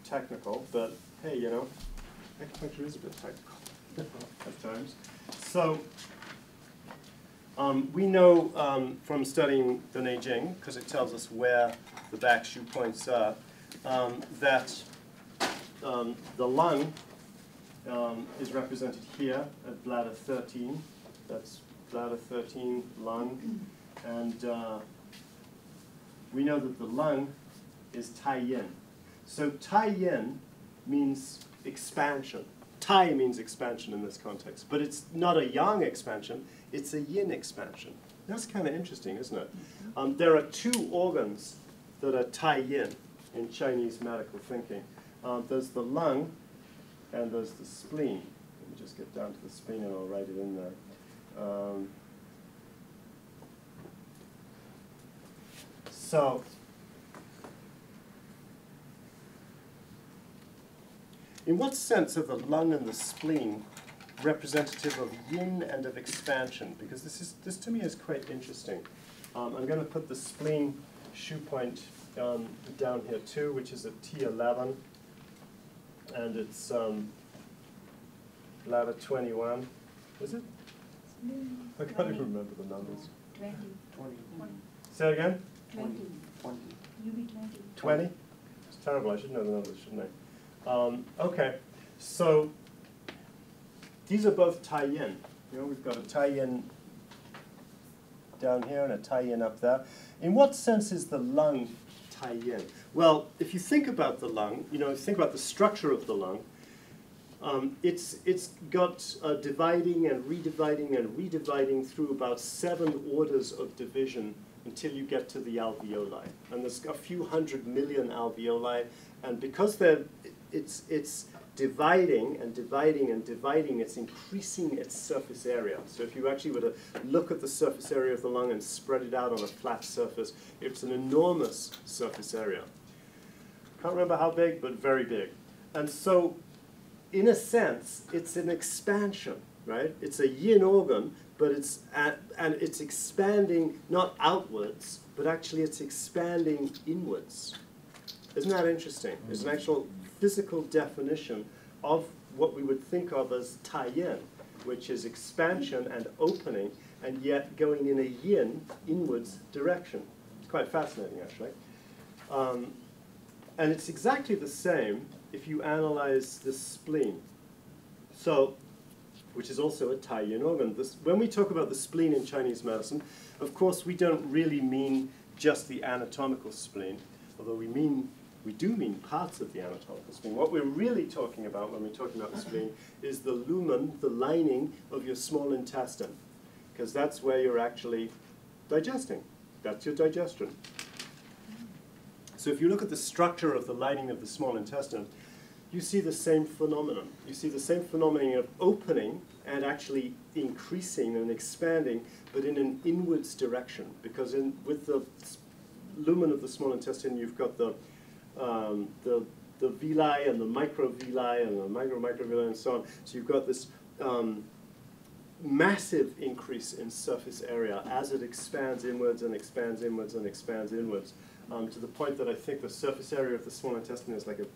technical, but hey, you know, acupuncture is a bit technical at times. So we know from studying the Neijing, because it tells us where the back shu points are, that the lung is represented here at bladder 13. That's bladder 13, lung. And we know that the lung is Tiein. So Tiein means expansion. Tai means expansion in this context. But it's not a yang expansion, it's a yin expansion. That's kind of interesting, isn't it? There are two organs that are Tiein in Chinese medical thinking. There's the lung and there's the spleen. Let me just get down to the spleen and I'll write it in there. So, in what sense are the lung and the spleen representative of yin and of expansion? Because this to me is quite interesting. I'm going to put the spleen shu point down here too, which is at T11, and it's bladder 21. Is it? I can't even remember the numbers. 20. 20. Say it again? 20. 20. UB 20. 20? It's terrible. I should know the numbers, shouldn't I? Okay, so these are both Tiein. You know, we've got a Tiein down here and a Tiein up there. In what sense is the lung Tiein? Well, if you think about the lung, you know, think about the structure of the lung, it's got dividing and redividing through about 7 orders of division until you get to the alveoli. And there's a few hundred million alveoli, and because it's dividing and dividing and dividing, it's increasing its surface area. So if you actually were to look at the surface area of the lung and spread it out on a flat surface, it's an enormous surface area. Can't remember how big, but very big. And so, in a sense, it's an expansion, right? It's a yin organ, but and it's expanding not outwards, but actually it's expanding inwards. Isn't that interesting? There's an actual physical definition of what we would think of as Tiein, which is expansion and opening, and yet going in a yin, inwards direction. It's quite fascinating, actually. And it's exactly the same if you analyze the spleen. So, which is also a Tiein organ. When we talk about the spleen in Chinese medicine, of course we don't really mean just the anatomical spleen, although we do mean parts of the anatomical spleen. What we're really talking about when we're talking about the spleen is the lumen, the lining of your small intestine, because that's where you're actually digesting. That's your digestion. So if you look at the structure of the lining of the small intestine, you see the same phenomenon. You see the same phenomenon of opening and actually increasing and expanding, but in an inwards direction. Because with the lumen of the small intestine, you've got the villi and the microvilli and the microvilli and so on. So you've got this massive increase in surface area as it expands inwards and expands inwards and expands inwards, to the point that I think the surface area of the small intestine is like a,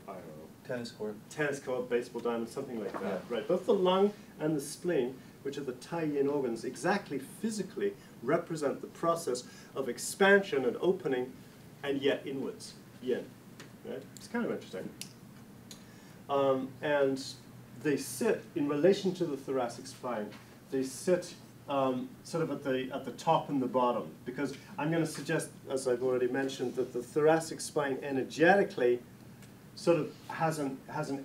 I don't know, tennis court, baseball diamond, something like that. Yeah. Right. Both the lung and the spleen, which are the Tiein organs, exactly physically represent the process of expansion and opening, and yet inwards, yin. Right? It's kind of interesting. And they sit in relation to the thoracic spine. They sit sort of at the top and the bottom, because I'm going to suggest, as I've already mentioned, that the thoracic spine energetically sort of has an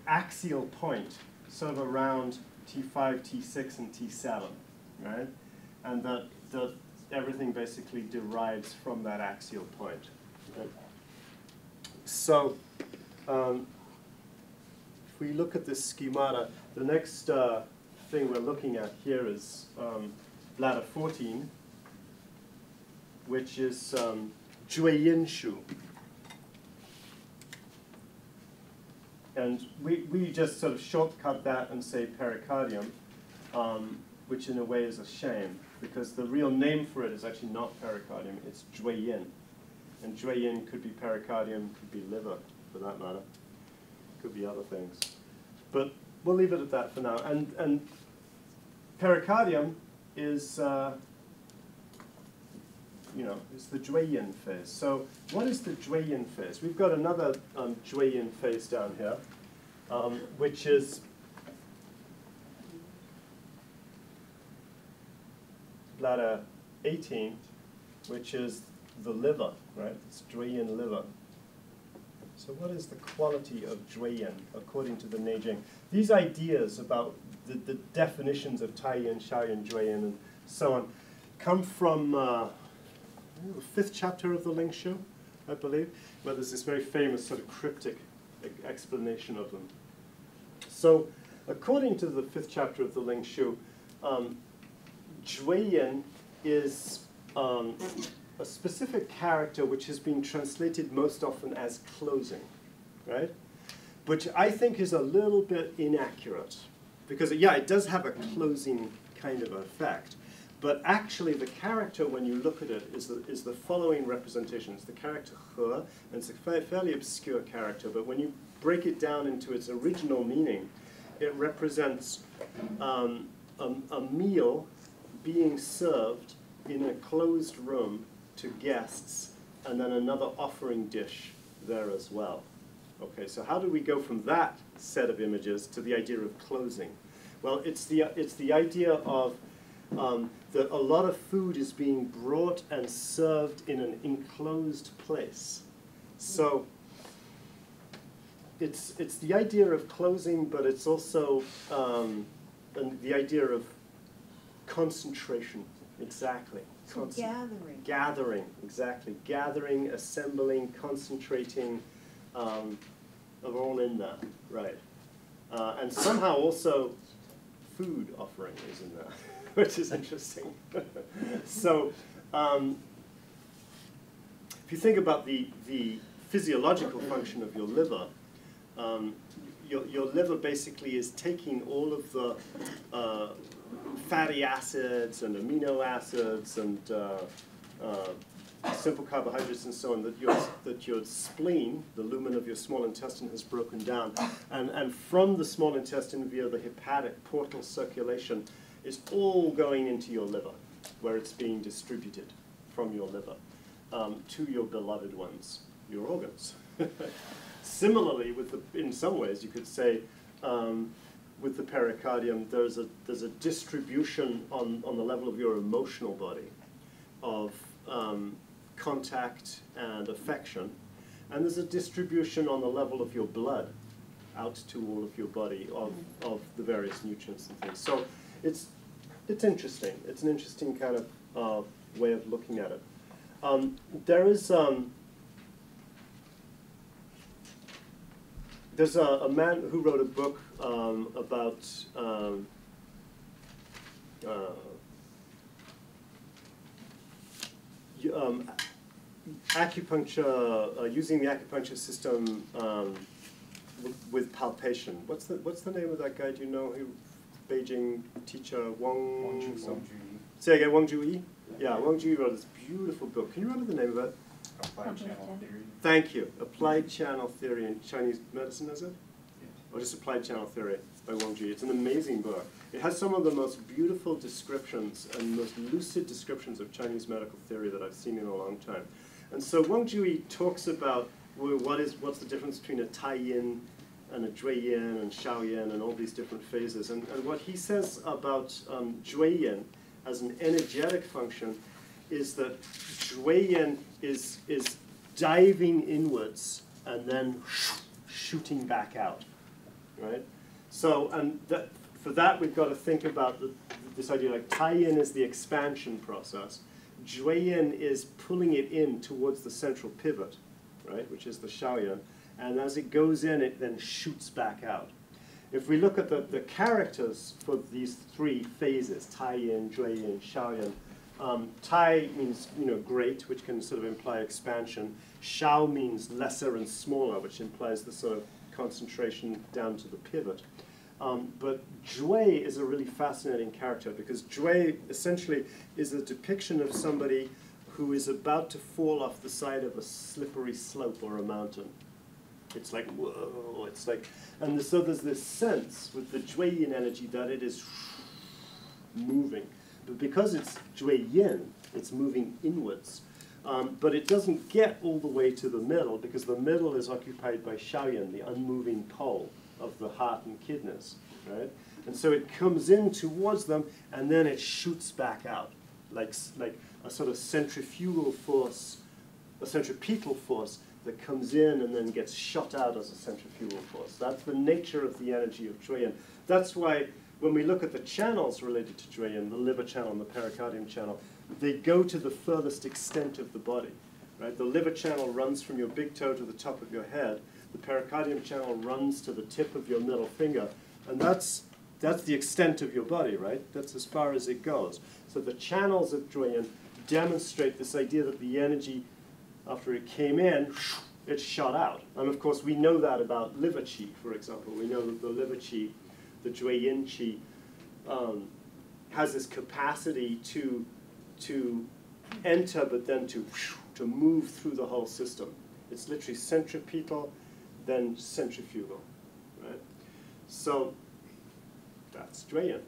axial point, sort of around T5, T6, and T7, right? And that everything basically derives from that axial point. Right? So, if we look at this schemata, the next thing we're looking at here is bladder 14, which is Tiein shu. And we just sort of shortcut that and say pericardium, which in a way is a shame, because the real name for it is actually not pericardium, it's Tiein. And Tiein could be pericardium, could be liver, for that matter. Could be other things. But we'll leave it at that for now. And pericardium is, is the Tiein phase. So what is the Tiein phase? We've got another Tiein phase down here, which is bladder 18, which is the liver, right? It's Tiein liver. So what is the quality of Tiein according to the Neijing? These ideas about the definitions of Tiein, Shaoyin, Tiein, and so on come from the 5th chapter of the Ling Shu, I believe, where there's this very famous sort of cryptic explanation of them. So according to the 5th chapter of the Ling Shu, Tiein is a specific character which has been translated most often as closing, right? Which I think is a little bit inaccurate, because yeah, it does have a closing kind of effect, but actually the character, when you look at it, is the following representation. It's the character He, and it's a fairly obscure character, but when you break it down into its original meaning, it represents a meal being served in a closed room to guests, and then another offering dish there as well. Okay, so how do we go from that set of images to the idea of closing? Well, it's the idea of that a lot of food is being brought and served in an enclosed place. So it's the idea of closing, but it's also the idea of concentration. Exactly. So gathering. Gathering, exactly. Gathering, assembling, concentrating, are all in there, right. And somehow also food offering is in there, which is interesting. So if you think about the physiological function of your liver, your liver basically is taking all of the fatty acids and amino acids and simple carbohydrates and so on that your spleen, the lumen of your small intestine, has broken down. And from the small intestine via the hepatic portal circulation is all going into your liver, where it's being distributed from your liver to your beloved ones, your organs. Similarly, in some ways, you could say, with the pericardium, there's a distribution on the level of your emotional body of contact and affection, and there's a distribution on the level of your blood out to all of your body of the various nutrients and things. So it's interesting. It's an interesting kind of way of looking at it. There's a man who wrote a book about acupuncture, using the acupuncture system with palpation. What's the name of that guy? Do you know? Beijing teacher Wang Ju. Say again, Wang Ju. Yeah, Wang Ju wrote this beautiful book. Can you remember the name of it? Applied Channel Theory. Thank you. Applied Channel Theory in Chinese medicine, is it? Yes. Or just Applied Channel Theory by Wang Ju. It's an amazing book. It has some of the most beautiful descriptions and most lucid descriptions of Chinese medical theory that I've seen in a long time. And so Wang Ju talks about what's the difference between a Tiein and a Tiein and Shaoyin and all these different phases. And what he says about Tiein as an energetic function is that Tiein is diving inwards and then shooting back out, right? So, and for that we've got to think about this idea, like Tiein is the expansion process. Tiein is pulling it in towards the central pivot, right, which is the Shaoyin. And as it goes in, it then shoots back out. If we look at the characters for these three phases, Tiein, Tiein, Shaoyin, Tai means great, which can sort of imply expansion. Shao means lesser and smaller, which implies the sort of concentration down to the pivot. But Jue is a really fascinating character because Jue essentially is a depiction of somebody who is about to fall off the side of a slippery slope or a mountain. It's like, whoa, it's like, and so there's this sense with the Tiein energy that it is moving. But because it's Tiein, it's moving inwards. But it doesn't get all the way to the middle because the middle is occupied by Shaoyan, the unmoving pole of the heart and kidneys, right? And so it comes in towards them and then it shoots back out, like a sort of centrifugal force, a centripetal force that comes in and then gets shot out as a centrifugal force. That's the nature of the energy of Tiein. That's why when we look at the channels related to Tiein, the liver channel and the pericardium channel, they go to the furthest extent of the body. Right? The liver channel runs from your big toe to the top of your head. The pericardium channel runs to the tip of your middle finger. And that's the extent of your body, right? That's as far as it goes. So the channels of Tiein demonstrate this idea that the energy, after it came in, it shot out. And of course, we know that about liver qi, for example. We know that the liver qi, the Tiein qi, has this capacity to enter, but then to move through the whole system. It's literally centripetal, then centrifugal, right? So that's Tiein.